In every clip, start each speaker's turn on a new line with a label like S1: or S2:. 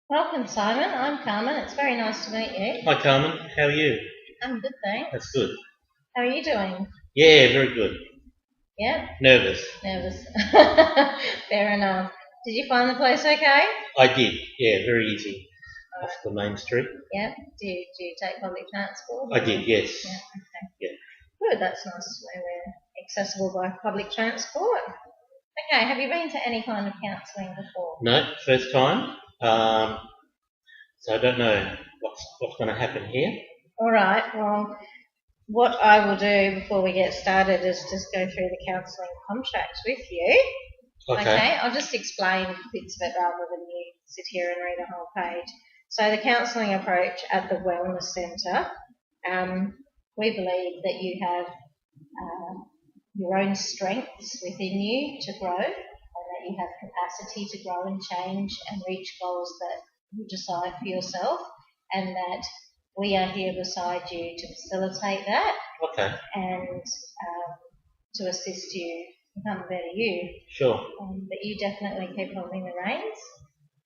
S1: Welcome, Simon. I'm Carmen. It's very nice to meet you.
S2: Hi Carmen, how are you?
S1: I'm good, thanks.
S2: That's good.
S1: How are you doing?
S2: Yeah, very good.
S1: Yeah,
S2: Nervous.
S1: nervous. Fair enough. Did you find the place okay?
S2: I did. Yeah, very easy. Off the main street.
S1: Yeah. Do you take public transport?
S2: I did. Yes.
S1: Yeah. Okay.
S2: Yeah.
S1: Good. That's nice to know we're accessible by public transport. Okay. Have you been to any kind of counselling before?
S2: No, first time. So I don't know what's going to happen here.
S1: All right. Well, what I will do before we get started is just go through the counselling contract with you. Okay, I'll just explain bits of it rather than you sit here and read a whole page. So the counselling approach at the Wellness Centre, we believe that you have your own strengths within you to grow, and that you have capacity to grow and change and reach goals that you decide for yourself, and that we are here beside you to facilitate that
S2: Okay.
S1: and to assist you become a better you.
S2: Sure.
S1: But you definitely keep holding the reins,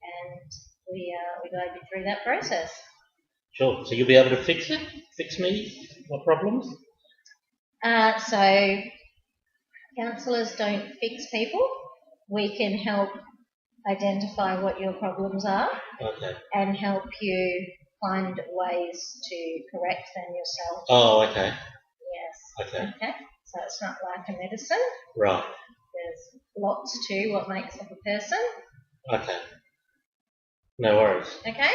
S1: and we guide you through that process.
S2: Sure. So you'll be able to fix it? Fix me? My problems?
S1: So counsellors don't fix people. We can help identify what your problems are
S2: Okay.
S1: and help you find ways to correct them yourself.
S2: Oh, okay.
S1: Yes.
S2: Okay.
S1: Okay. So it's not like a medicine.
S2: Right.
S1: There's lots to what makes up a person.
S2: Okay. No worries.
S1: Okay?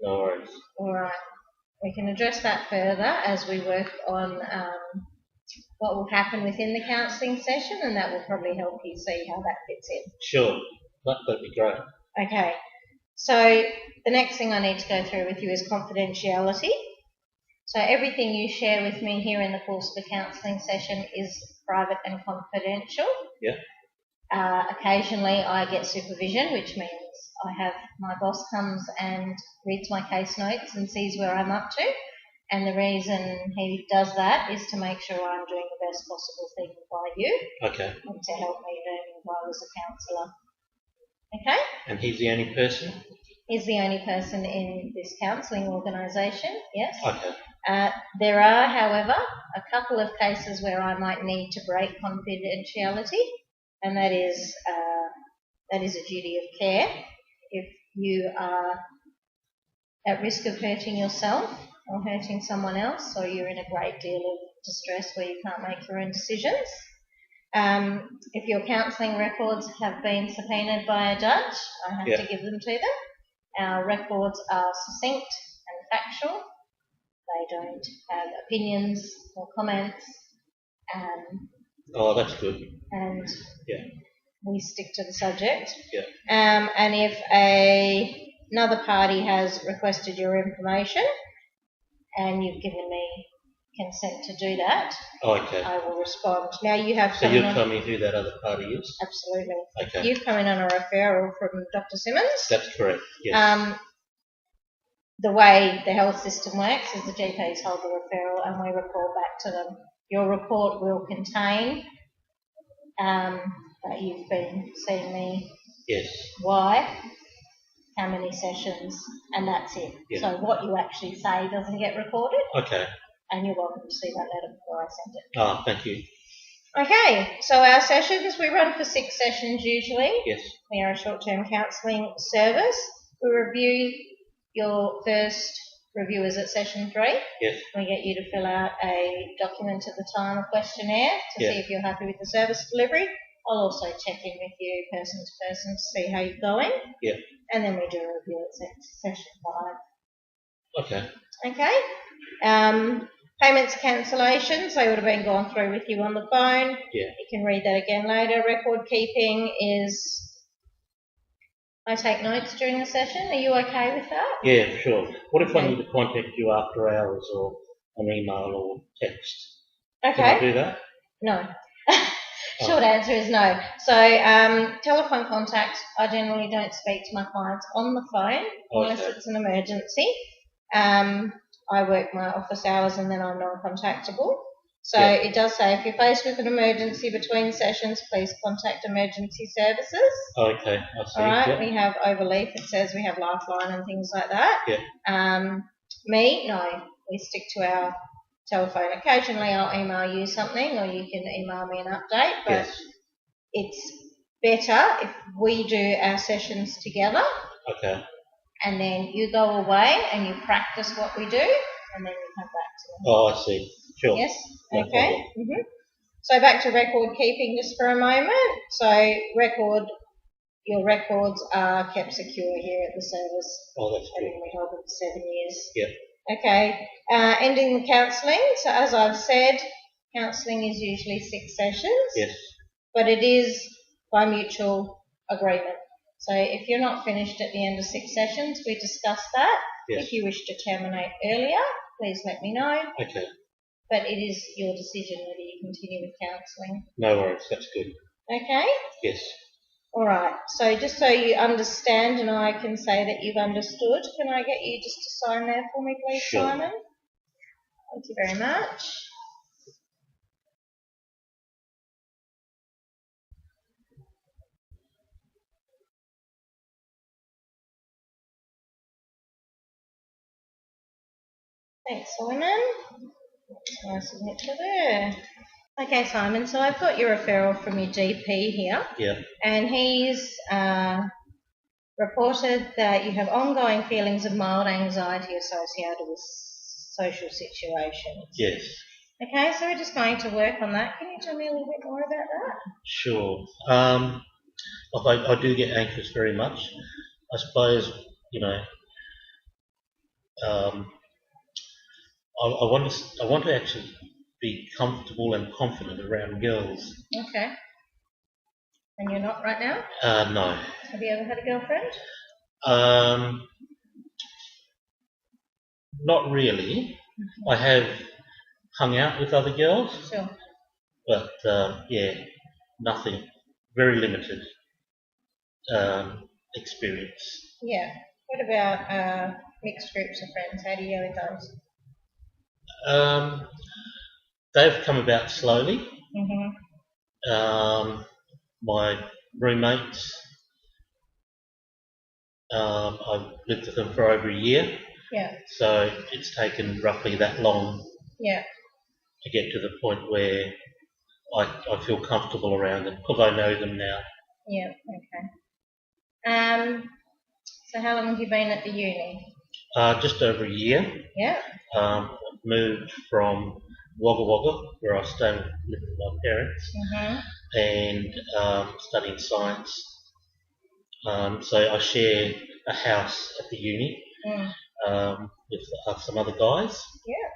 S2: No worries.
S1: All right. We can address that further as we work on what will happen within the counselling session, and that will probably help you see how that fits in.
S2: Sure. That'd be great.
S1: Okay. So the next thing I need to go through with you is confidentiality. So everything you share with me here in the course of the counselling session is private and confidential.
S2: Yeah.
S1: Occasionally I get supervision, which means I have my boss comes and reads my case notes and sees where I'm up to. And the reason he does that is to make sure I'm doing the best possible thing by you.
S2: Okay.
S1: And to help me learn and grow as a counsellor. Okay?
S2: And he's the only person?
S1: He's the only person in this counselling organisation, yes.
S2: Okay.
S1: There are, however, a couple of cases where I might need to break confidentiality, and that is a duty of care. If you are at risk of hurting yourself or hurting someone else, or you're in a great deal of distress where you can't make your own decisions. If your counselling records have been subpoenaed by a judge, I have to give them to them. Our records are succinct and factual. They don't have opinions or comments.
S2: Oh, that's good.
S1: And
S2: yeah,
S1: we stick to the subject.
S2: Yeah.
S1: And if another party has requested your information and you've given me consent to do that, I will respond. Now you have.
S2: So you'll tell me who that other party is?
S1: Absolutely.
S2: Okay.
S1: You've come in on a referral from Dr. Simmons.
S2: That's correct. Yes.
S1: The way the health system works is the GPs hold the referral and we report back to them. Your report will contain that you've been seeing me.
S2: Yes.
S1: Why? How many sessions? And that's it.
S2: Yeah.
S1: So what you actually say doesn't get recorded.
S2: Okay.
S1: And you're welcome to see that letter before I send it.
S2: Oh, thank you.
S1: Okay, so our sessions, we run for 6 sessions usually.
S2: Yes.
S1: We are a short-term counselling service. We review your first reviewers at session 3.
S2: Yes.
S1: We get you to fill out a document at the time, a questionnaire, to see if you're happy with the service delivery. I'll also check in with you person to person to see how you're going.
S2: Yeah.
S1: And then we do a review at session 5.
S2: Okay.
S1: Okay. Payments cancellations, they would have been gone through with you on the phone.
S2: Yeah.
S1: You can read that again later. Record keeping is, I take notes during the session. Are you okay with that?
S2: Yeah, sure. What if I need to contact you after hours or an email or text?
S1: Okay.
S2: Can I do that?
S1: No. Short answer is no. So telephone contact, I generally don't speak to my clients on the phone unless it's an emergency. I work my office hours and then I'm non-contactable. So it does say, if you're faced with an emergency between sessions, please contact emergency services.
S2: Okay, I see.
S1: All right, we have Overleaf. It says we have Lifeline and things like that.
S2: Yeah.
S1: No, we stick to our telephone. Occasionally I'll email you something, or you can email me an update, but it's better if we do our sessions together.
S2: Okay.
S1: And then you go away and you practice what we do, and then you come back to me.
S2: Oh, I see. Sure.
S1: Yes?
S2: No
S1: okay. So back to record keeping just for a moment. So your records are kept secure here at the service.
S2: Oh, that's good.
S1: And we hold them for 7 years.
S2: Yeah.
S1: Okay. Ending the counselling. So as I've said, counselling is usually 6 sessions.
S2: Yes.
S1: But it is by mutual agreement. So if you're not finished at the end of 6 sessions, we discuss that.
S2: Yes.
S1: If you wish to terminate earlier, please let me know.
S2: Okay.
S1: But it is your decision whether you continue with counselling.
S2: No worries, that's good.
S1: Okay?
S2: Yes.
S1: All right. So just so you understand and I can say that you've understood, can I get you just to sign there for me, please,
S2: sure.
S1: Simon? Thank you very much. Thanks, Simon. I'll submit to there. Okay, Simon, so I've got your referral from your GP here.
S2: Yeah.
S1: And he's reported that you have ongoing feelings of mild anxiety associated with social situations.
S2: Yes.
S1: Okay, so we're just going to work on that. Can you tell me a little bit more about that?
S2: Sure. I do get anxious very much. I suppose, I want to actually be comfortable and confident around girls.
S1: Okay. And you're not right now?
S2: No.
S1: Have you ever had a girlfriend?
S2: Not really. I have hung out with other girls.
S1: Sure.
S2: But nothing. Very limited experience.
S1: Yeah. What about mixed groups of friends? How do you go with those?
S2: They've come about slowly. My roommates, I've lived with them for over a year.
S1: Yeah.
S2: So it's taken roughly that long.
S1: Yeah.
S2: To get to the point where I feel comfortable around them because I know them now.
S1: Yeah. Okay. So how long have you been at the uni?
S2: Just over a year.
S1: Yeah.
S2: Moved from Wagga Wagga, where I lived with my parents, and studying science. So I share a house at the uni with some other guys.
S1: Yeah.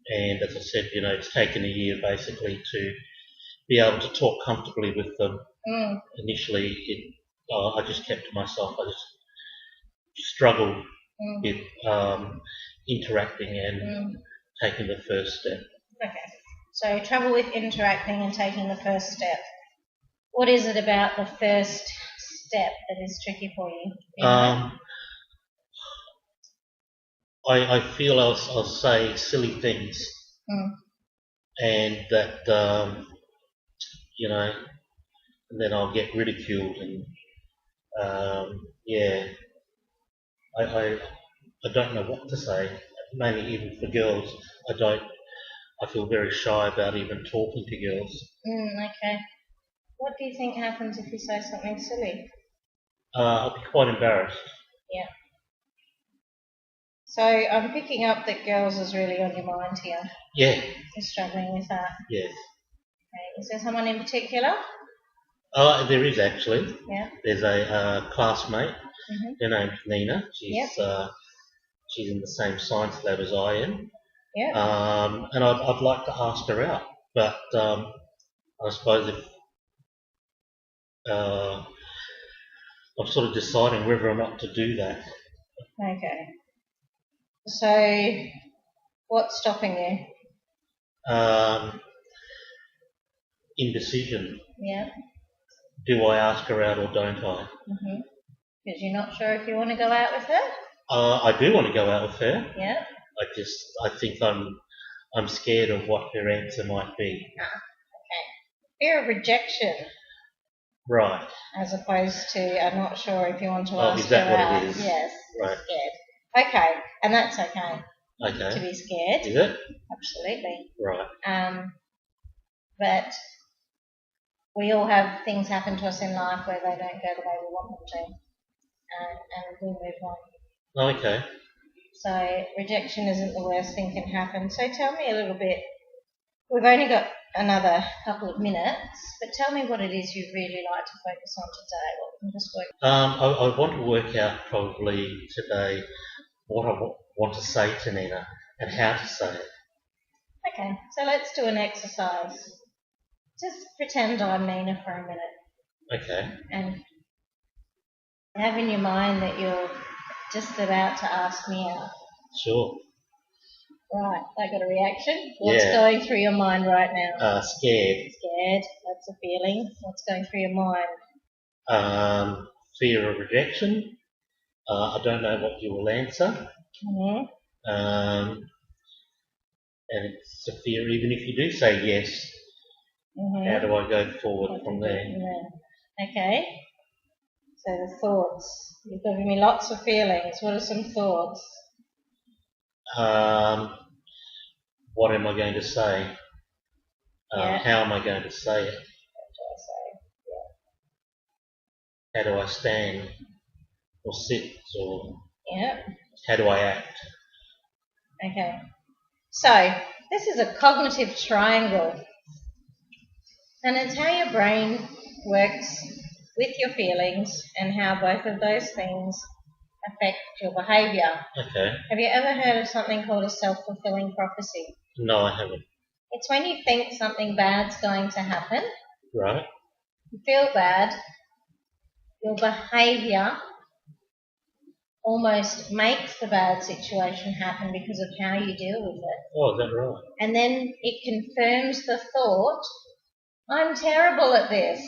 S2: And as I said, it's taken a year basically to be able to talk comfortably with them. Initially, I just kept to myself. I just struggled with interacting and taking the first step.
S1: Okay. So trouble with interacting and taking the first step. What is it about the first step that is tricky for you?
S2: I feel I'll say silly things, and that and then I'll get ridiculed, and I don't know what to say. Mainly even for girls, I feel very shy about even talking to girls.
S1: Okay. What do you think happens if you say something silly?
S2: I'll be quite embarrassed.
S1: Yeah. So I'm picking up that girls is really on your mind here.
S2: Yeah.
S1: You're struggling with that.
S2: Yes.
S1: Okay. Is there someone in particular?
S2: There is actually.
S1: Yeah.
S2: There's a classmate. Her name's Nina. She's in the same science lab as I am.
S1: Yeah.
S2: And I'd like to ask her out, but I suppose if I'm sort of deciding whether or not to do that.
S1: Okay. So, what's stopping you?
S2: Indecision.
S1: Yeah.
S2: Do I ask her out or don't I?
S1: Because you're not sure if you want to go out with her?
S2: I do want to go out with her.
S1: Yeah.
S2: I think I'm I'm scared of what her answer might be.
S1: Okay. Fear of rejection.
S2: Right.
S1: As opposed to, I'm not sure if you want to ask
S2: is that
S1: her
S2: what
S1: out.
S2: it is?
S1: Yes.
S2: Right.
S1: Scared. Okay. And that's okay.
S2: Okay.
S1: To be scared.
S2: Is it?
S1: Absolutely.
S2: Right.
S1: But we all have things happen to us in life where they don't go the way we want them to. And we move on.
S2: Okay.
S1: So rejection isn't the worst thing can happen. So tell me a little bit. We've only got another couple of minutes, but tell me what it is you'd really like to focus on today. What we can just work.
S2: I want to work out probably today what I want to say to Nina and how to say it.
S1: Okay, so let's do an exercise. Just pretend I'm Nina for a minute.
S2: Okay.
S1: And have in your mind that you're just about to ask me out.
S2: Sure.
S1: Right, I got a reaction. What's going through your mind right now?
S2: Scared.
S1: Scared, that's a feeling. What's going through your mind?
S2: Fear of rejection. I don't know what you will answer.
S1: Mm-hmm.
S2: And it's a fear, even if you do say yes, how do I go forward from there?
S1: Okay. So the thoughts. You've given me lots of feelings. What are some thoughts?
S2: What am I going to say? How am I going to say it?
S1: What do I say?
S2: How do I stand or sit or
S1: Yeah.
S2: how do I act?
S1: Okay. So this is a cognitive triangle. And it's how your brain works with your feelings and how both of those things affect your behaviour.
S2: Okay.
S1: Have you ever heard of something called a self-fulfilling prophecy?
S2: No, I haven't.
S1: It's when you think something bad's going to happen.
S2: Right.
S1: You feel bad. Your behaviour almost makes the bad situation happen because of how you deal with it.
S2: Oh, is that right?
S1: And then it confirms the thought, I'm terrible at this.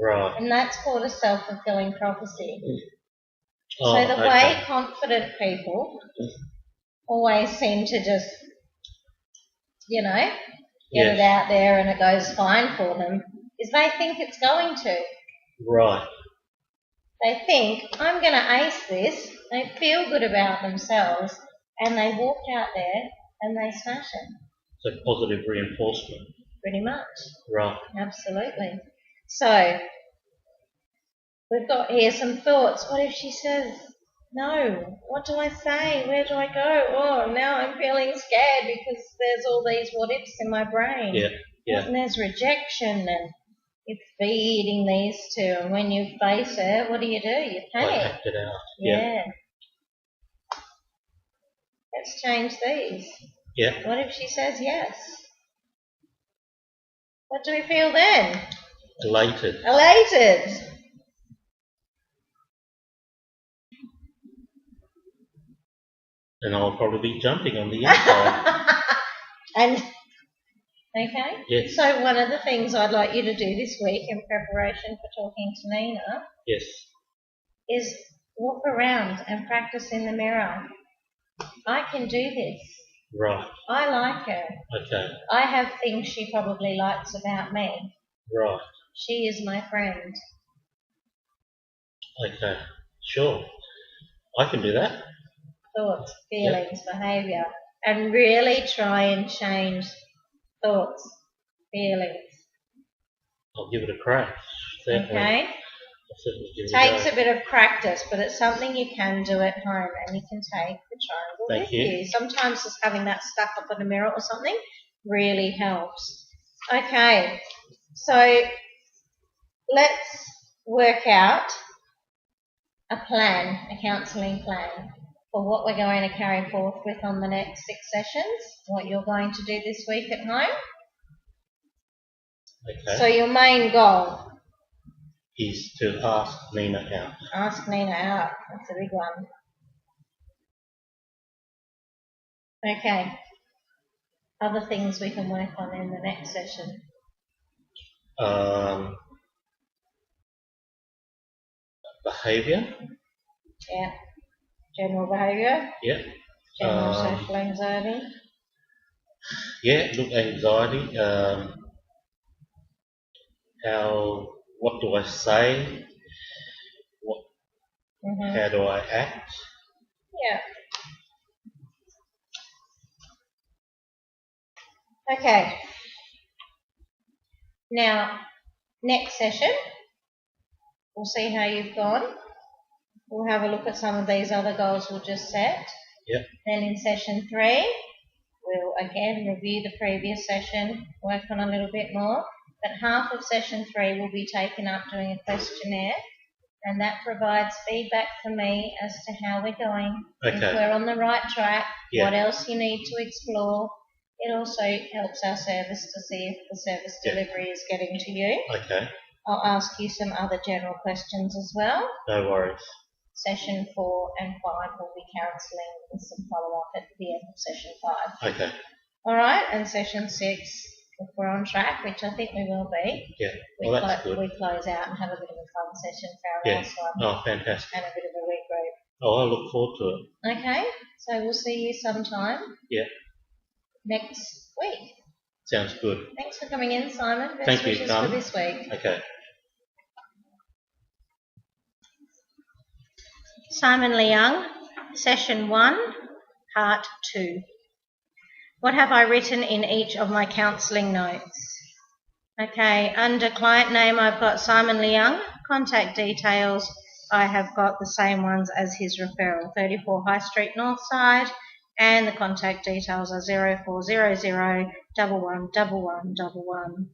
S2: Right.
S1: And that's called a self-fulfilling prophecy.
S2: Oh,
S1: so the way confident people always seem to just, get it out there and it goes fine for them, is they think it's going to.
S2: Right.
S1: They think, I'm going to ace this. They feel good about themselves and they walk out there and they smash it.
S2: So positive reinforcement.
S1: Pretty much.
S2: Right.
S1: Absolutely. So we've got here some thoughts. What if she says no? What do I say? Where do I go? Oh, now I'm feeling scared because there's all these what ifs in my brain.
S2: Yeah.
S1: And there's rejection and you're feeding these two. And when you face it, what do? You panic.
S2: I act it out.
S1: Yeah. Let's change these.
S2: Yeah.
S1: What if she says yes? What do we feel then?
S2: Elated. And I'll probably be jumping on the inside.
S1: Okay?
S2: Yes.
S1: So one of the things I'd like you to do this week in preparation for talking to Nina is walk around and practice in the mirror. I can do this.
S2: Right.
S1: I like her.
S2: Okay.
S1: I have things she probably likes about me.
S2: Right.
S1: She is my friend.
S2: Okay. Sure. I can do that.
S1: Thoughts, feelings, behaviour. And really try and change thoughts, feelings.
S2: I'll give it a crack. Certainly.
S1: Okay? Takes a bit of practice, but it's something you can do at home and you can take the triangle with you. Sometimes just having that stuck up on a mirror or something really helps. Okay, so let's work out a plan, a counselling plan for what we're going to carry forth with on the next 6 sessions, what you're going to do this week at home.
S2: Okay.
S1: So your main goal
S2: is to ask Nina out.
S1: Ask Nina out. That's a big one. Okay. Other things we can work on in the next session.
S2: Behaviour.
S1: Yeah. General behaviour.
S2: Yeah.
S1: General social anxiety.
S2: Yeah, look, anxiety. What do I say? How do I act?
S1: Yeah. Okay. Now, next session, we'll see how you've gone. We'll have a look at some of these other goals we've just set.
S2: Yep.
S1: Then in session 3, we'll again review the previous session, work on a little bit more. But half of session 3 will be taken up doing a questionnaire, and that provides feedback for me as to how we're going, if we're on the right track, what else you need to explore. It also helps our service to see if the service delivery is getting to you.
S2: Okay.
S1: I'll ask you some other general questions as well.
S2: No worries.
S1: Session 4 and 5 will be counselling with some follow-up at the end of session 5.
S2: Okay.
S1: All right, and session 6, if we're on track, which I think we will be,
S2: that's good.
S1: We close out and have a bit of a fun session for our last one.
S2: Oh, fantastic.
S1: And a bit of a regroup.
S2: Oh, I look forward to it.
S1: Okay, so we'll see you sometime. Next week.
S2: Sounds good.
S1: Thanks for coming in, Simon.
S2: Thank you,
S1: wishes for this week.
S2: Okay.
S1: Simon Leung, Session 1, Part 2. What have I written in each of my counselling notes? Okay, under client name I've got Simon Leung. Contact details, I have got the same ones as his referral, 34 High Street Northside, and the contact details are 0400 111111.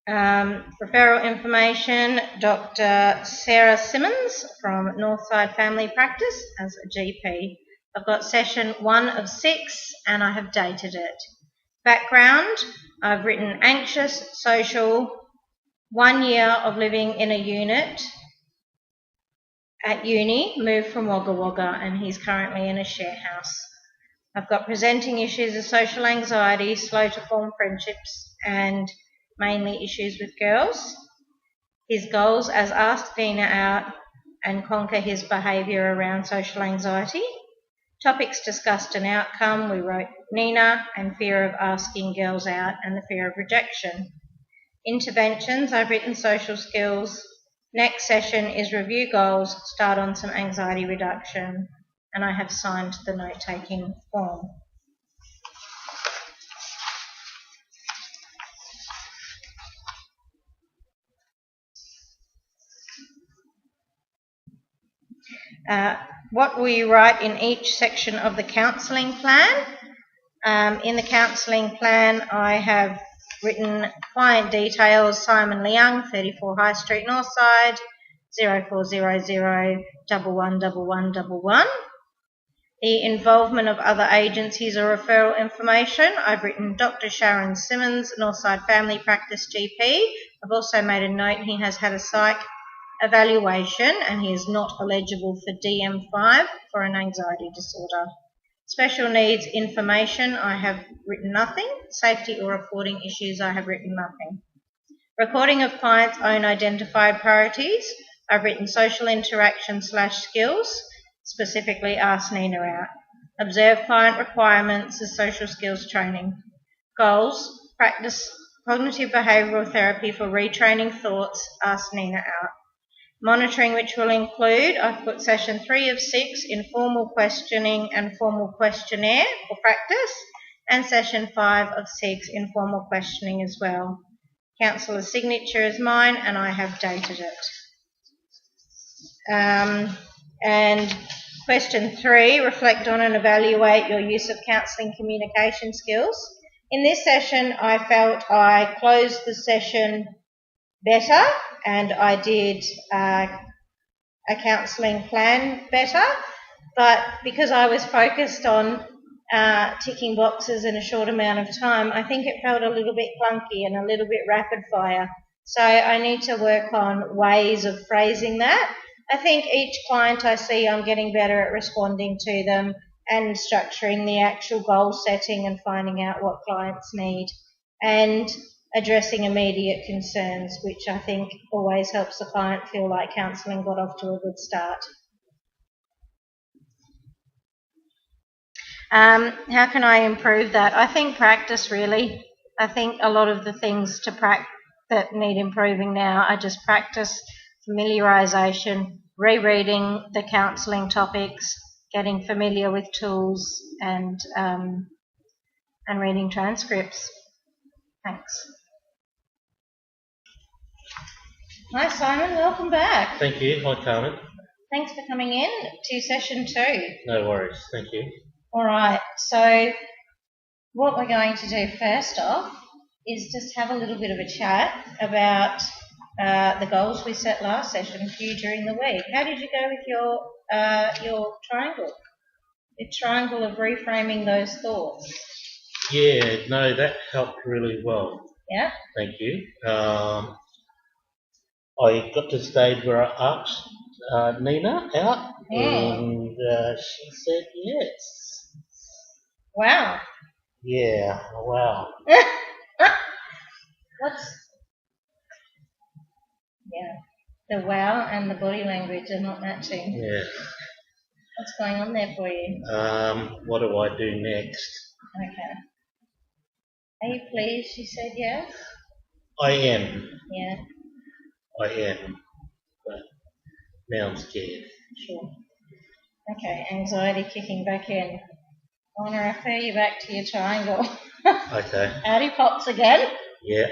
S1: Referral information, Dr. Sarah Simmons from Northside Family Practice as a GP. I've got session 1 of 6 and I have dated it. Background, I've written anxious, social, 1 year of living in a unit at uni, moved from Wagga Wagga, and he's currently in a share house. I've got presenting issues of social anxiety, slow to form friendships, and mainly issues with girls. His goals as ask Dina out and conquer his behaviour around social anxiety. Topics discussed and outcome, we wrote Nina and fear of asking girls out and the fear of rejection. Interventions, I've written social skills. Next session is review goals, start on some anxiety reduction, and I have signed the note-taking form. What will you write in each section of the counselling plan? In the counselling plan, I have written client details, Simon Leung, 34 High Street Northside, 0400 111111. The involvement of other agencies or referral information, I've written Dr. Sharon Simmons, Northside Family Practice GP. I've also made a note he has had a psych evaluation and he is not eligible for DM5 for an anxiety disorder. Special needs information, I have written nothing. Safety or reporting issues, I have written nothing. Recording of clients' own identified priorities, I've written social interaction / skills, specifically ask Nina out. Observe client requirements as social skills training. Goals, practice cognitive behavioural therapy for retraining thoughts, ask Nina out. Monitoring, which will include, I've put session 3 of 6, informal questioning and formal questionnaire for practice, and session 5 of 6, informal questioning as well. Counsellor's signature is mine and I have dated it. And question 3, reflect on and evaluate your use of counselling communication skills. In this session, I felt I closed the session better and I did a counselling plan better, but because I was focused on ticking boxes in a short amount of time, I think it felt a little bit clunky and a little bit rapid fire. So I need to work on ways of phrasing that. I think each client I see, I'm getting better at responding to them and structuring the actual goal setting and finding out what clients need and addressing immediate concerns, which I think always helps the client feel like counselling got off to a good start. How can I improve that? I think practice, really. I think a lot of the things that need improving now are just practice, familiarisation, rereading the counselling topics, getting familiar with tools, and reading transcripts. Thanks. Hi Simon, welcome back.
S2: Thank you. Hi Carmen.
S1: Thanks for coming in to session 2.
S2: No worries. Thank you.
S1: All right, so what we're going to do first off is just have a little bit of a chat about the goals we set last session for you during the week. How did you go with your triangle? The triangle of reframing those thoughts.
S2: Yeah, no, that helped really well.
S1: Yeah.
S2: Thank you. I got to the stage where I asked Nina out, and she said yes.
S1: Wow.
S2: Yeah, wow.
S1: The wow and the body language are not matching.
S2: Yeah.
S1: What's going on there for you?
S2: What do I do next?
S1: Okay. Are you pleased she said yes?
S2: I am.
S1: Yeah.
S2: I am. But now I'm scared.
S1: Sure. Okay, anxiety kicking back in. I want to refer you back to your triangle.
S2: Okay.
S1: Outie pops again.
S2: Yeah.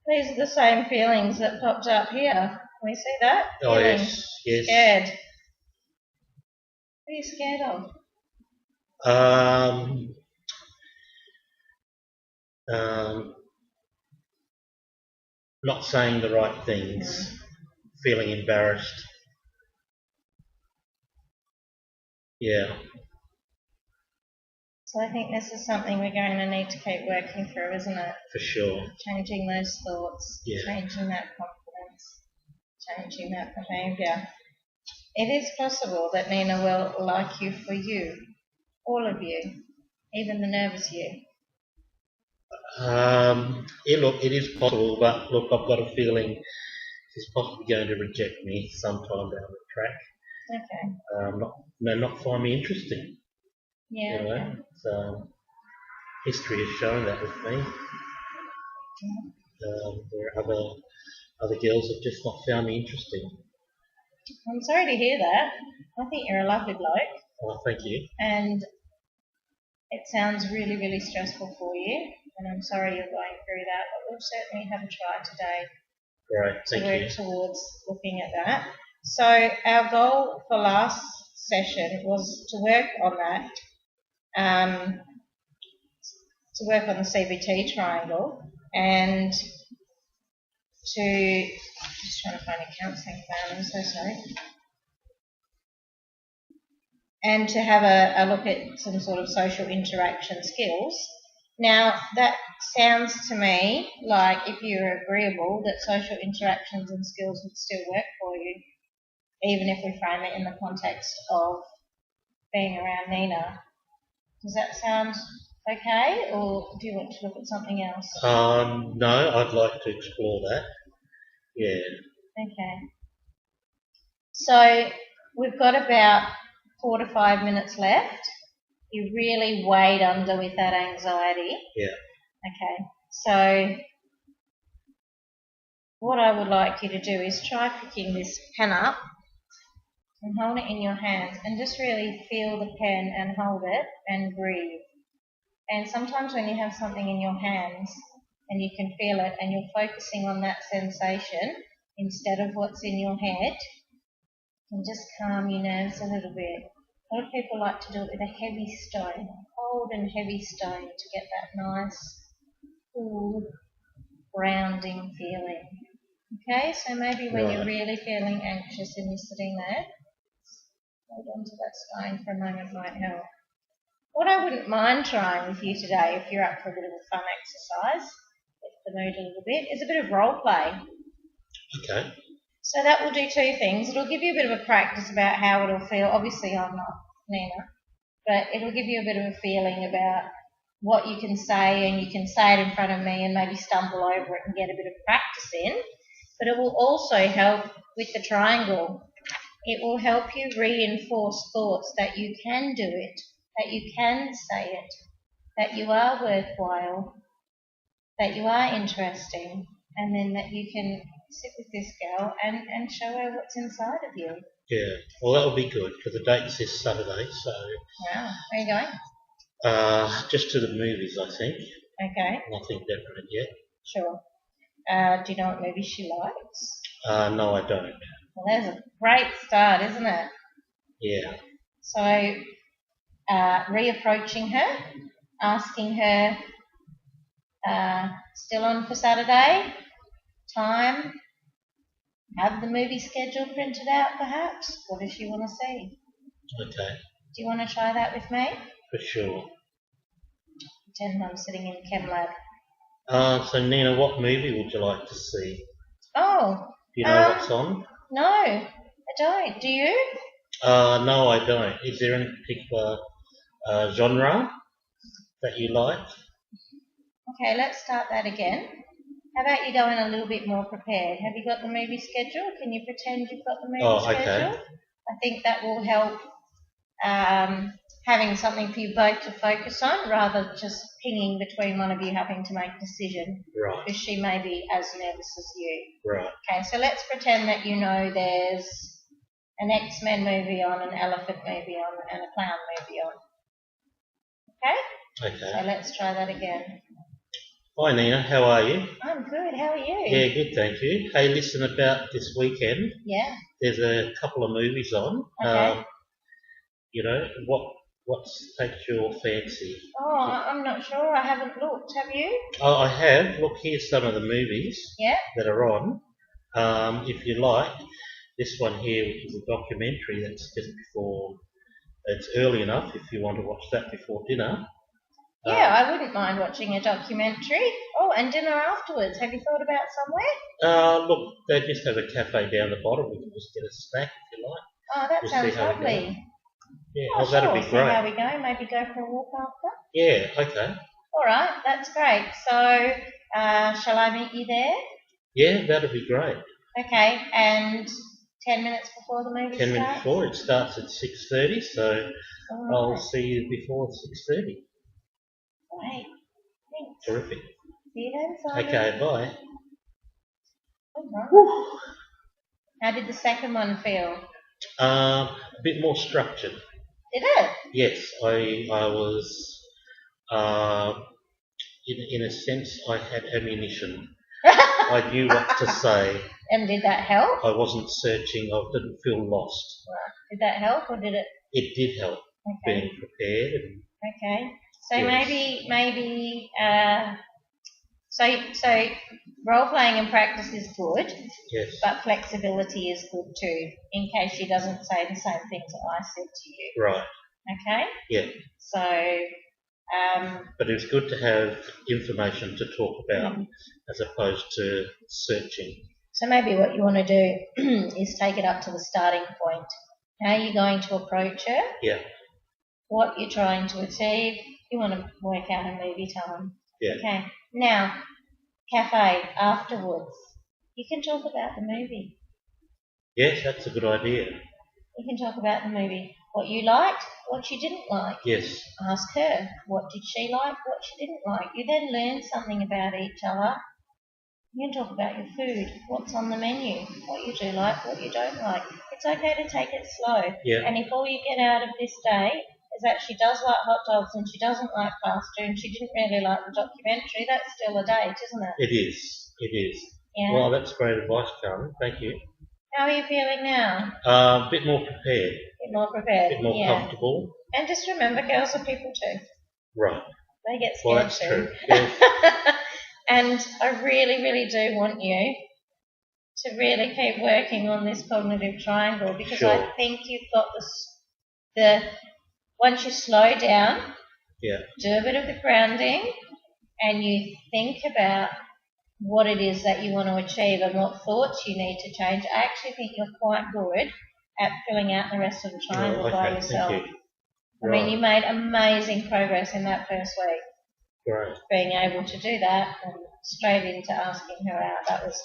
S1: These are the same feelings that popped up here. Can we see that?
S2: Oh, yes. Yes.
S1: Scared. What are you scared of?
S2: Not saying the right things, feeling embarrassed. Yeah.
S1: So I think this is something we're going to need to keep working through, isn't it?
S2: For sure.
S1: Changing those thoughts, changing that confidence, changing that behaviour. It is possible that Nina will like you for you, all of you, even the nervous you.
S2: Look, it is possible, but look, I've got a feeling she's possibly going to reject me sometime down the track.
S1: Okay.
S2: Not find me interesting.
S1: Yeah.
S2: You know?
S1: Okay.
S2: So history has shown that with me. Where other girls have just not found me interesting.
S1: I'm sorry to hear that. I think you're a lovely bloke.
S2: Oh, thank you.
S1: And it sounds really, really stressful for you. And I'm sorry you're going through that, but we'll certainly have a try today.
S2: Great, thank you.
S1: To work towards looking at that. So our goal for last session was to work on that, to work on the CBT triangle, and to just trying to find a counselling plan. I'm so sorry. And to have a look at some sort of social interaction skills. Now, that sounds to me like, if you're agreeable, that social interactions and skills would still work for you, even if we frame it in the context of being around Nina. Does that sound okay, or do you want to look at something else?
S2: No, I'd like to explore that. Yeah.
S1: Okay. So we've got about 4 to 5 minutes left. You really wade under with that anxiety.
S2: Yeah.
S1: Okay. So what I would like you to do is try picking this pen up and hold it in your hands and just really feel the pen and hold it and breathe. And sometimes when you have something in your hands and you can feel it and you're focusing on that sensation instead of what's in your head, you can just calm your nerves a little bit. A lot of people like to do it with a heavy stone, a cold and heavy stone, to get that nice, cool, grounding feeling. Okay, so maybe when you're really feeling anxious and you're sitting there, hold on to that stone for a moment might help. What I wouldn't mind trying with you today, if you're up for a bit of a fun exercise, lift the mood a little bit, is a bit of role play.
S2: Okay.
S1: So that will do 2 things. It'll give you a bit of a practice about how it'll feel. Obviously, I'm not Nina, but it'll give you a bit of a feeling about what you can say, and you can say it in front of me and maybe stumble over it and get a bit of practice in. But it will also help with the triangle. It will help you reinforce thoughts that you can do it. that you can say it, that you are worthwhile, that you are interesting, and then that you can sit with this girl and show her what's inside of you.
S2: Yeah, well, that would be good because the date's this Saturday, so.
S1: Wow, where are you going?
S2: Just to the movies, I think.
S1: Okay.
S2: Nothing definite yet.
S1: Sure. Do you know what movie she likes?
S2: No, I don't.
S1: Well, there's a great start, isn't it?
S2: Yeah.
S1: So, reapproaching her, asking her, still on for Saturday, time, have the movie schedule printed out perhaps. What does she want to see?
S2: Okay.
S1: Do you want to try that with me?
S2: For sure.
S1: Pretend I'm sitting in Chem Lab.
S2: So Nina, what movie would you like to see?
S1: Oh.
S2: Do you know what's on?
S1: No, I don't. Do you?
S2: No, I don't. Is there any particular genre that you like?
S1: Okay, let's start that again. How about you go in a little bit more prepared? Have you got the movie schedule? Can you pretend you've got the movie schedule?
S2: Okay.
S1: I think that will help having something for you both to focus on rather than just pinging between one of you having to make a decision.
S2: Right.
S1: Because she may be as nervous as you.
S2: Right.
S1: Okay, so let's pretend that you know there's an X-Men movie on, an elephant movie on, and a clown movie on. Okay?
S2: Okay.
S1: So let's try that again.
S2: Hi Nina, how are you?
S1: I'm good, how are you?
S2: Yeah, good, thank you. Hey, listen, about this weekend.
S1: Yeah.
S2: There's a couple of movies on.
S1: Okay.
S2: You know, what's takes your fancy?
S1: Oh, I'm not sure. I haven't looked. Have you?
S2: Oh, I have. Look, here's some of the movies that are on. If you like, this one here, which is a documentary that's just before, it's early enough if you want to watch that before dinner.
S1: Yeah, I wouldn't mind watching a documentary. Oh, and dinner afterwards. Have you thought about somewhere?
S2: Look, they just have a cafe down the bottom. We can just get a snack if you like.
S1: Oh, that sounds lovely.
S2: Yeah,
S1: oh,
S2: that'd
S1: sure.
S2: be
S1: See
S2: great.
S1: how we go. Maybe go for a walk after.
S2: Yeah, okay.
S1: All right, that's great. So, shall I meet you there?
S2: Yeah, that'd be great.
S1: Okay, and 10 minutes before the movie
S2: 10
S1: starts?
S2: 10 minutes before. It starts at 6:30, so I'll see you before 6:30.
S1: Great. Thanks.
S2: Terrific.
S1: See you then, Simon.
S2: Okay, bye.
S1: All right. How did the second one feel?
S2: A bit more structured.
S1: Did it?
S2: Yes, I was, in a sense, I had ammunition. I knew what to say.
S1: And did that help?
S2: I wasn't searching. I didn't feel lost.
S1: Right. Did that help, or did it?
S2: It did help.
S1: Okay.
S2: Being prepared. And,
S1: okay. So
S2: yes.
S1: maybe. So role playing and practice is good.
S2: Yes.
S1: But flexibility is good too, in case she doesn't say the same things that I said to you.
S2: Right.
S1: Okay.
S2: Yeah.
S1: So.
S2: But it was good to have information to talk about as opposed to searching.
S1: So maybe what you want to do is take it up to the starting point. How are you going to approach her?
S2: Yeah.
S1: What you're trying to achieve. You want to work out a movie time.
S2: Yeah.
S1: Okay. Now, cafe afterwards. You can talk about the movie.
S2: Yes, that's a good idea.
S1: You can talk about the movie. What you liked, what you didn't like.
S2: Yes.
S1: Ask her, what did she like, what she didn't like. You then learn something about each other. You can talk about your food, what's on the menu, what you do like, what you don't like. It's okay to take it slow.
S2: Yeah.
S1: And if all you get out of this day is that she does like hot dogs and she doesn't like pasta and she didn't really like the documentary, that's still a date, isn't it?
S2: It is. It is.
S1: Yeah.
S2: Well, that's great advice, Carmen. Thank you.
S1: How are you feeling now?
S2: A bit more prepared.
S1: A bit more prepared.
S2: A bit more comfortable.
S1: And just remember, girls are people too.
S2: Right.
S1: They get scared
S2: well, that's
S1: too.
S2: True. Yes.
S1: And I really, really do want you to really keep working on this cognitive triangle because
S2: sure.
S1: I think you've got the once you slow down, do a bit of the grounding, and you think about what it is that you want to achieve and what thoughts you need to change. I actually think you're quite good at filling out the rest of the triangle by yourself.
S2: Thank you.
S1: I mean, you made amazing progress in that first week.
S2: Right.
S1: Being able to do that and straight into asking her out, that's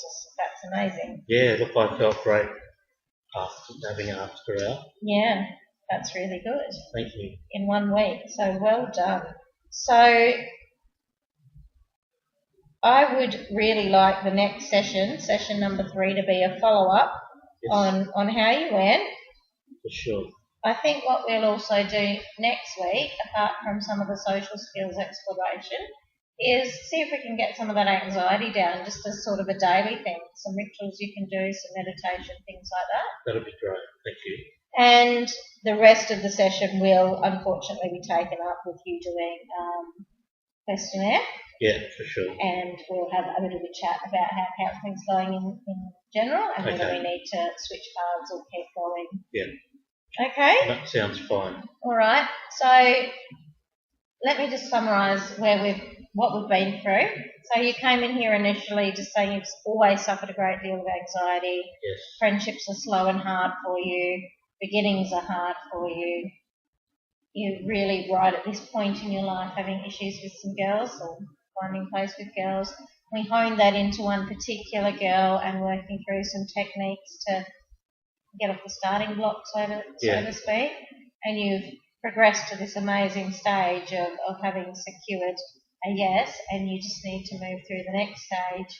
S1: amazing.
S2: Yeah, look, I felt great after having asked her out.
S1: Yeah. That's really good.
S2: Thank you.
S1: In 1 week, so well done. So I would really like the next session number 3, to be a follow-up on how you went.
S2: For sure.
S1: I think what we'll also do next week, apart from some of the social skills exploration, is see if we can get some of that anxiety down, just as sort of a daily thing. Some rituals you can do, some meditation, things like that.
S2: That'll be great. Thank you.
S1: And the rest of the session will unfortunately be taken up with you doing questionnaire.
S2: Yeah, for sure.
S1: And we'll have a bit of a chat about how counselling's going in general, and whether we need to switch paths or keep going.
S2: Yeah.
S1: Okay?
S2: That sounds fine.
S1: All right. So let me just summarise what we've been through. So you came in here initially just saying you've always suffered a great deal of anxiety.
S2: Yes.
S1: Friendships are slow and hard for you. Beginnings are hard for you. You're really right at this point in your life having issues with some girls or finding place with girls. We honed that into one particular girl and working through some techniques to get off the starting block, so to speak. And you've progressed to this amazing stage of having secured a yes, and you just need to move through the next stage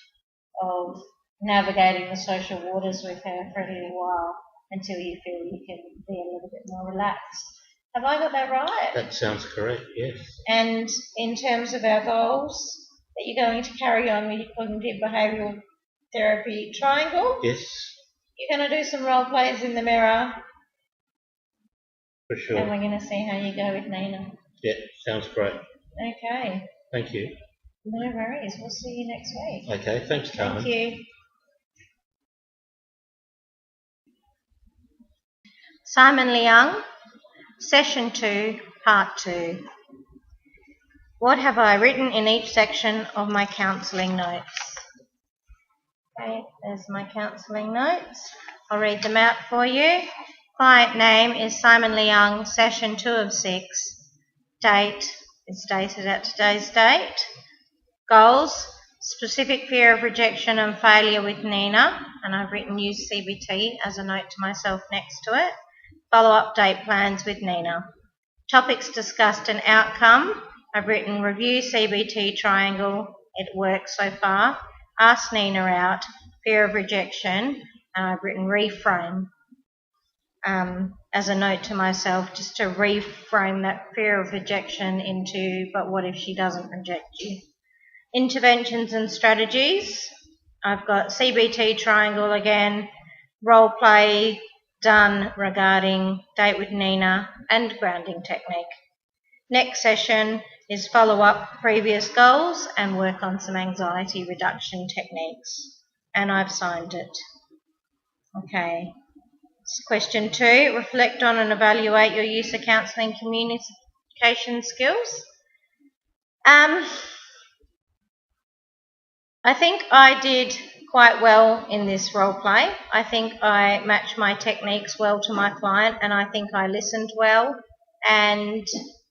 S1: of navigating the social waters with her for a little while until you feel you can be a little bit more relaxed. Have I got that right?
S2: That sounds correct, yes.
S1: And in terms of our goals, that you're going to carry on with your cognitive behavioural therapy triangle?
S2: Yes.
S1: You're going to do some role plays in the mirror.
S2: For sure.
S1: And we're going to see how you go with Nina.
S2: Yeah, sounds great.
S1: Okay.
S2: Thank you.
S1: No worries. We'll see you next week.
S2: Okay, thanks, Carmen.
S1: Thank you. Simon Leung, Session 2, Part 2. What have I written in each section of my counselling notes? Okay, there's my counselling notes. I'll read them out for you. Client name is Simon Leung, Session 2 of 6. Date is dated at today's date. Goals, specific fear of rejection and failure with Nina, and I've written use CBT as a note to myself next to it. Follow-up date plans with Nina. Topics discussed and outcome, I've written review CBT triangle, it works so far. Ask Nina out, fear of rejection, and I've written reframe as a note to myself, just to reframe that fear of rejection into, but what if she doesn't reject you? Interventions and strategies, I've got CBT triangle again, role play done regarding date with Nina, and grounding technique. Next session is follow up previous goals and work on some anxiety reduction techniques. And I've signed it. Okay. Question 2, reflect on and evaluate your use of counselling communication skills. I think I did quite well in this role play. I think I matched my techniques well to my client, and I think I listened well, and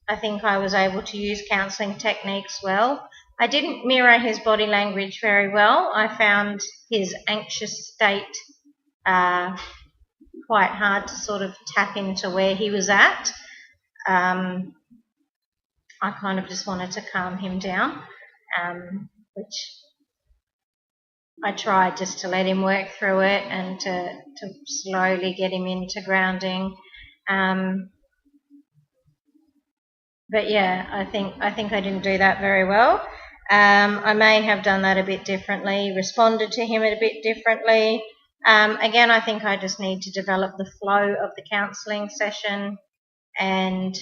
S1: I think I was able to use counselling techniques well. I didn't mirror his body language very well. I found his anxious state quite hard to sort of tap into where he was at. I kind of just wanted to calm him down, which I tried just to let him work through it and to slowly get him into grounding. But yeah, I think I didn't do that very well. I may have done that a bit differently, responded to him a bit differently. Again, I think I just need to develop the flow of the counselling session and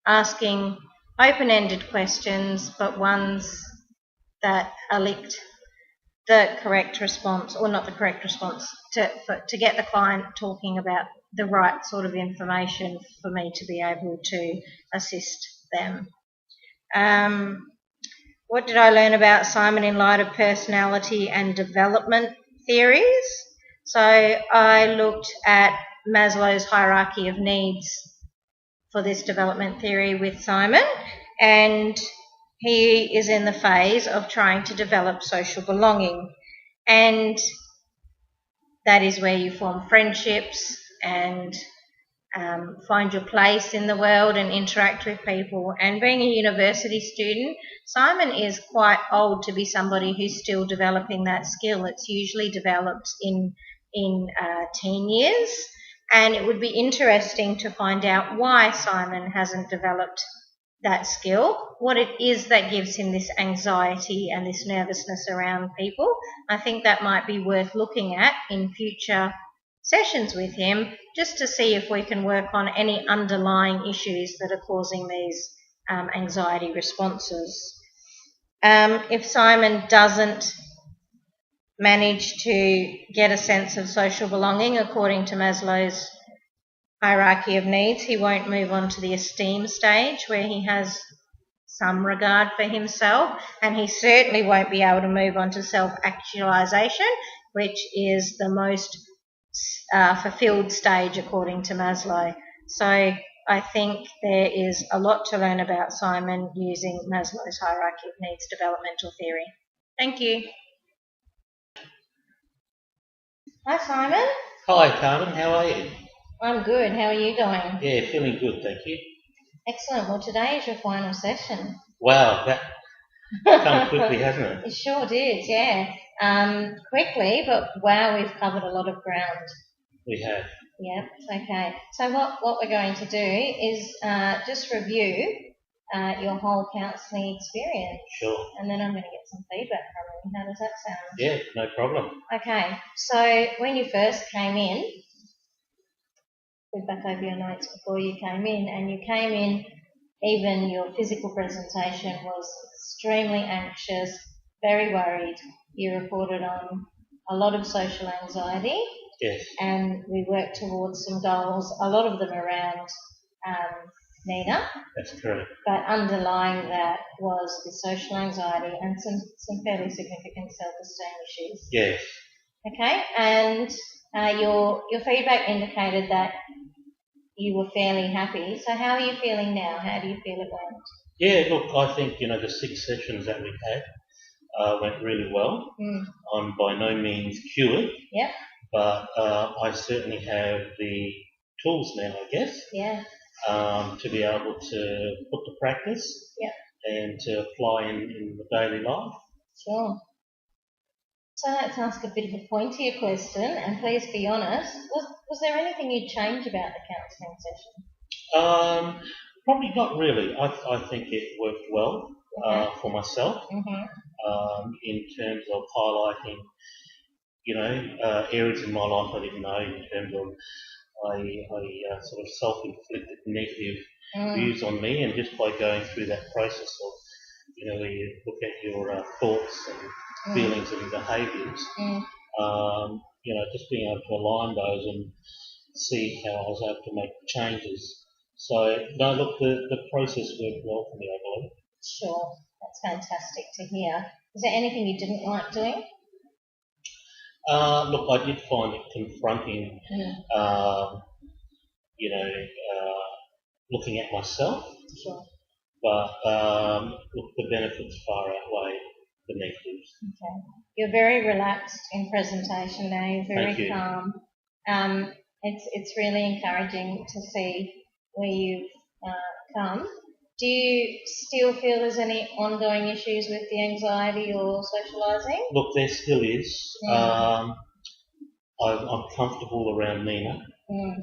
S1: asking open-ended questions, but ones that elect the correct response, or not the correct response, to get the client talking about the right sort of information for me to be able to assist them. What did I learn about Simon in light of personality and development theories? So I looked at Maslow's hierarchy of needs for this development theory with Simon, and he is in the phase of trying to develop social belonging, and that is where you form friendships and find your place in the world and interact with people. And being a university student, Simon is quite old to be somebody who's still developing that skill. It's usually developed in teen years, and it would be interesting to find out why Simon hasn't developed that skill, what it is that gives him this anxiety and this nervousness around people. I think that might be worth looking at in future sessions with him, just to see if we can work on any underlying issues that are causing these anxiety responses. If Simon doesn't manage to get a sense of social belonging according to Maslow's hierarchy of needs, he won't move on to the esteem stage where he has some regard for himself, and he certainly won't be able to move on to self-actualization, which is the most fulfilled stage according to Maslow. So I think there is a lot to learn about Simon using Maslow's hierarchy of needs developmental theory. Thank you. Hi, Simon.
S2: Hi, Carmen. How are you?
S1: I'm good. How are you going?
S2: Yeah, feeling good, thank you.
S1: Excellent. Well, today is your final session.
S2: Wow, that come quickly, hasn't it?
S1: It sure did, yeah. Quickly, but wow, we've covered a lot of ground.
S2: We have.
S1: Yep, okay. So what we're going to do is just review your whole counselling experience.
S2: Sure.
S1: And then I'm going to get some feedback from you. How does that sound?
S2: Yeah, no problem.
S1: Okay, so when you first came in, back over your notes before you came in, and you came in, even your physical presentation was extremely anxious, very worried. You reported on a lot of social anxiety.
S2: Yes.
S1: And we worked towards some goals, a lot of them around Nina.
S2: That's correct.
S1: But underlying that was the social anxiety and some fairly significant self-esteem issues.
S2: Yes.
S1: Okay, and your feedback indicated that you were fairly happy. So how are you feeling now? How do you feel it went?
S2: Yeah, look, I think, the 6 sessions that we had went really well. I'm by no means cured.
S1: Yep.
S2: But I certainly have the tools now, I guess, to be able to put to practice and to apply in the daily life.
S1: Sure. So let's ask a bit of a pointier question, and please be honest. Was there anything you'd change about the counselling session?
S2: Probably not really. I think it worked well for myself in terms of highlighting areas in my life I didn't know, in terms of I sort of self-inflicted negative views on me, and just by going through that process of, where you look at your thoughts and feelings and behaviours, just being able to align those and see how I was able to make changes. So, no, look, the process worked well for me, I believe.
S1: Sure, that's fantastic to hear. Is there anything you didn't like doing?
S2: Look, I did find it confronting, looking at myself.
S1: Sure.
S2: But, look, the benefits far outweigh the negatives.
S1: Okay. You're very relaxed in presentation now. You're very calm. It's really encouraging to see where you've come. Do you still feel there's any ongoing issues with the anxiety or socialising?
S2: Look, there still is. I'm comfortable around Nina,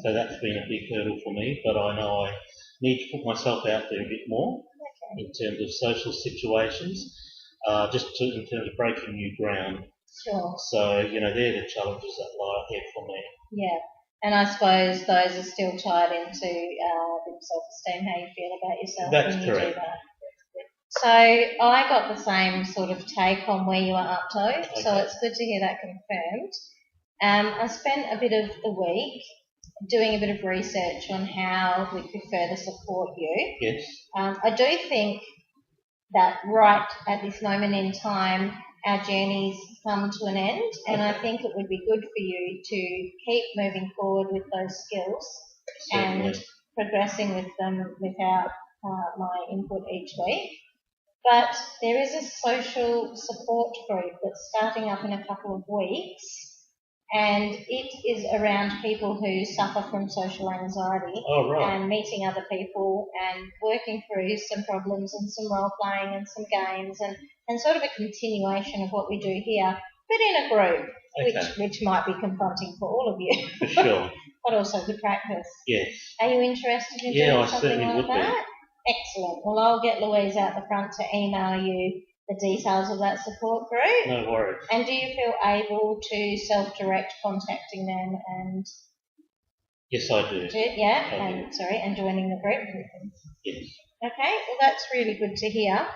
S2: so that's been a big hurdle for me, but I know I need to put myself out there a bit more in terms of social situations, in terms of breaking new ground.
S1: Sure.
S2: So, they're the challenges that lie ahead for me.
S1: Yeah. And I suppose those are still tied into self-esteem, how you feel about yourself.
S2: That's
S1: when you
S2: correct.
S1: do that. So I got the same sort of take on where you are up to, so it's good to hear that confirmed. I spent a bit of the week doing a bit of research on how we could further support you.
S2: Yes.
S1: I do think that right at this moment in time, our journey's come to an end, and I think it would be good for you to keep moving forward with those skills and progressing with them without my input each week. But there is a social support group that's starting up in a couple of weeks, and it is around people who suffer from social anxiety.
S2: Oh, right.
S1: And meeting other people and working through some problems and some role playing and some games and sort of a continuation of what we do here, but in a group, which might be confronting for all of you.
S2: For sure.
S1: But also good practice.
S2: Yes.
S1: Are you interested in doing something like that?
S2: Be.
S1: Excellent. Well, I'll get Louise out the front to email you the details of that support group.
S2: No worries.
S1: And do you feel able to self-direct contacting them and...
S2: Yes, I do.
S1: And joining the group?
S2: Yes.
S1: Okay, well that's really good to hear.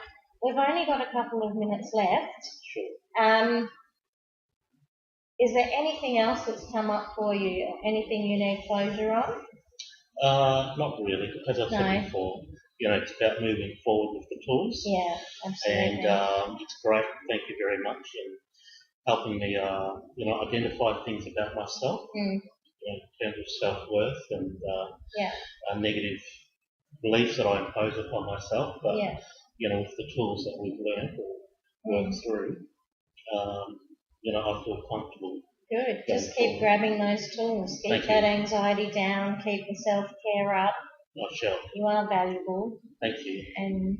S1: We've only got a couple of minutes left.
S2: Sure.
S1: Is there anything else that's come up for you, or anything you need closure on?
S2: Not really, as I said before, it's about moving forward with the tools.
S1: Yeah, absolutely.
S2: And it's great. Thank you very much in helping me, identify things about myself in terms of self-worth and negative beliefs that I impose upon myself. But with the tools that we've learned or worked through, I feel comfortable.
S1: Good. Just keep grabbing those tools. Keep that anxiety down. Keep the self-care up.
S2: I shall.
S1: You are valuable.
S2: Thank you.
S1: And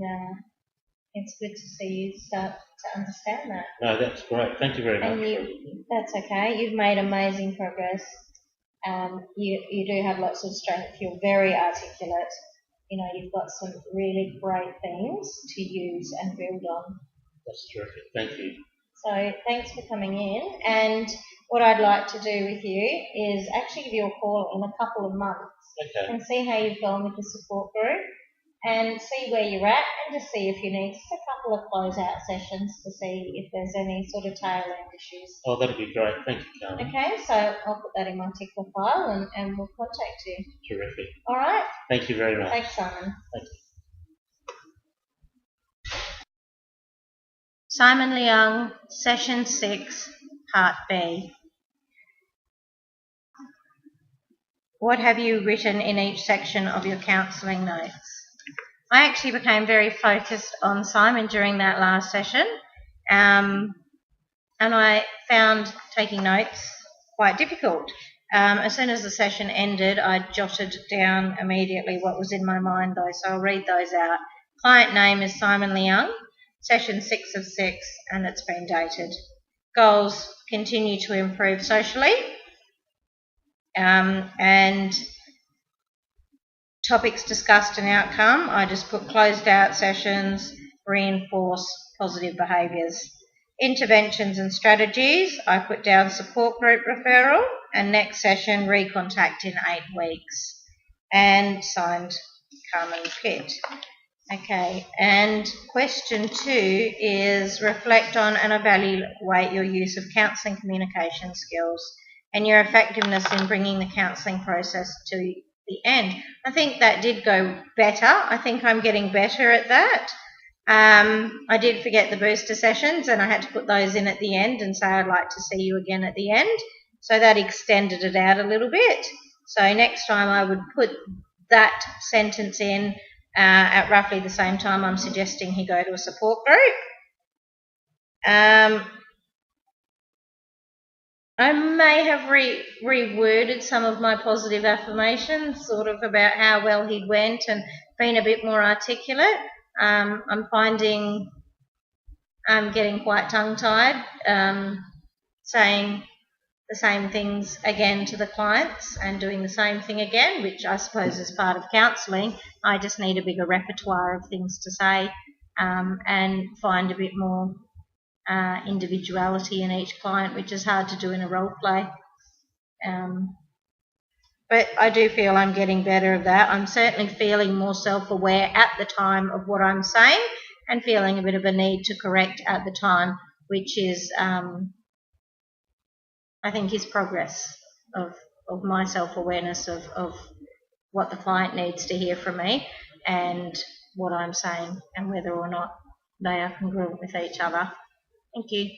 S1: it's good to see you start to understand that.
S2: No, that's great. Thank you very much.
S1: And that's okay. You've made amazing progress. You do have lots of strength. You're very articulate. You've got some really great things to use and build on.
S2: That's terrific. Thank you.
S1: So thanks for coming in. And what I'd like to do with you is actually give you a call in a couple of months and see how you've gone with the support group and see where you're at and to see if you need just a couple of closeout sessions to see if there's any sort of tail end issues.
S2: Oh, that'd be great. Thank you, Carmen.
S1: Okay, so I'll put that in my tickler file and we'll contact you.
S2: Terrific.
S1: All right?
S2: Thank you very much.
S1: Thanks, Simon.
S2: Thank you.
S1: Simon Leung, Session 6, Part B. What have you written in each section of your counselling notes? I actually became very focused on Simon during that last session, and I found taking notes quite difficult. As soon as the session ended, I jotted down immediately what was in my mind, though, so I'll read those out. Client name is Simon Leung, Session 6 of 6, and it's been dated. Goals: continue to improve socially. And topics discussed and outcome, I just put closed out sessions, reinforce positive behaviours. Interventions and strategies, I put down support group referral and next session recontact in 8 weeks. And signed Carmen Pitt. Okay, and question 2 is reflect on and evaluate your use of counselling communication skills and your effectiveness in bringing the counselling process to the end. I think that did go better. I think I'm getting better at that. I did forget the booster sessions and I had to put those in at the end and say I'd like to see you again at the end. So that extended it out a little bit. So next time I would put that sentence in at roughly the same time I'm suggesting he go to a support group. I may have reworded some of my positive affirmations, sort of about how well he went and been a bit more articulate. I'm finding I'm getting quite tongue-tied, saying the same things again to the clients and doing the same thing again, which I suppose is part of counselling. I just need a bigger repertoire of things to say and find a bit more individuality in each client, which is hard to do in a role play. But I do feel I'm getting better at that. I'm certainly feeling more self-aware at the time of what I'm saying and feeling a bit of a need to correct at the time, which is, I think, is progress of my self-awareness of what the client needs to hear from me and what I'm saying and whether or not they are congruent with each other. Thank you.